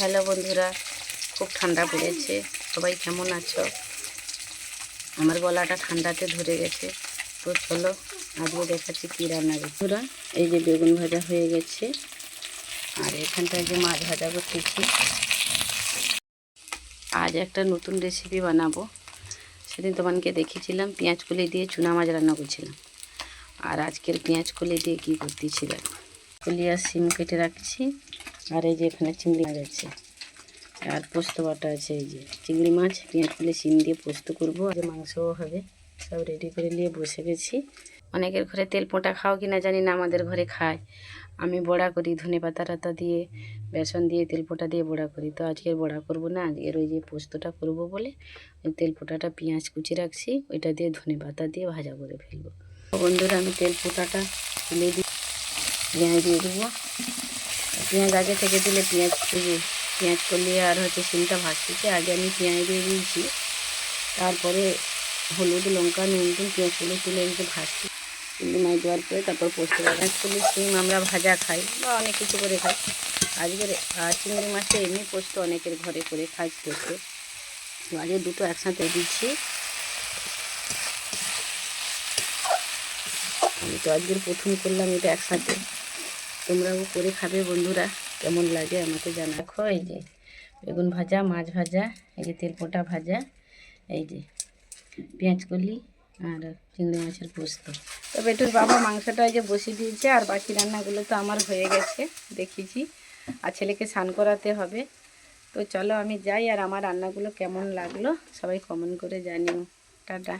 Hello বন্ধুরা, খুব ঠান্ডা পড়েছে। সবাই কেমন আছো? আমার গলাটা ঠান্ডাতে ধরে গেছে। তো চলো আজকে দেখাচ্ছি কী রান্না বন্ধুরা। এই যে বেগুন ভাজা হয়ে গেছে, আর এখানটায় যে মাছ ভাজা করতেছি। আজ একটা নতুন রেসিপি বানাবো। সেদিন তোমাকে দেখিয়েছিলাম পেঁয়াজ কলি দিয়ে চুনা মাছ রান্না করছিলাম, আর আজকের পেঁয়াজ কলি দিয়ে কী করতেছি দেখো। কলি আর শিম কেটে রাখছি, আর এই যে এখানে চিংড়ি মাছ আছে, আর পোস্ত বাটা আছে। এই যে চিংড়ি মাছ, পেঁয়াজ কলি, শিম দিয়ে পোস্ত করবো, আর মাংসও হবে। সব রেডি করে নিয়ে বসে গেছি। অনেকের ঘরে তেল পোঁটা খাও কি না জানি না, আমাদের ঘরে খায়। আমি বড়া করি ধনে পাতা টাতা দিয়ে, বেসন দিয়ে তেল পোঁটা দিয়ে বড়া করি। তো আজকের বড়া করব না, আজকের ওই যে পোস্তটা করব বলে ওই তেল পোঁটাটা পেঁয়াজ কুচি রাখছি, ওইটা দিয়ে ধনে পাতা দিয়ে ভাজা করে ফেলবো। বন্ধুরা আমি তেল পোঁটাটা তুলে দিই, পেঁয়াজ দিয়ে দেবো। পেঁয়াজ আগে থেকে দিলে পেঁয়াজ করলে আর হচ্ছে শিমটা ভাজতেছে। আগে আমি পেঁয়াজ দিয়ে দিয়েছি, তারপরে হলুদ লঙ্কা নুন পেঁয়াজগুলো তুলে এনেছে ভাজছি। চিংড়ি মাছ দেওয়ার পরে তারপর পোস্ত পেঁয়াজ করলে শিম আমরা ভাজা খাই বা অনেক কিছু করে খাই। আজকের আর চিংড়ি মাছটা এমনি পোস্ত অনেকের ঘরে করে খাই পোস্ত। আজকে দুটো একসাথে দিচ্ছি। আমি তো আজকের প্রথম করলাম এটা একসাথে, তোমরাও করে খাবে বন্ধুরা। কেমন লাগে আমাকে জানাখো। এই যে বেগুন ভাজা, মাছ ভাজা, এই যে তেল পোঁটা ভাজা, এই যে পেঁয়াজ কলি আর চিংড়ি মাছের পোস্ত। তো বেটুর বাবা মাংসটা এই যে বসিয়ে দিয়েছে, আর বাকি রান্নাগুলো তো আমার হয়ে গেছে দেখেছি, আর ছেলেকে স্নান করাতে হবে। তো চলো আমি যাই, আর আমার রান্নাগুলো কেমন লাগলো সবাই কমেন্ট করে জানিও। টাটা।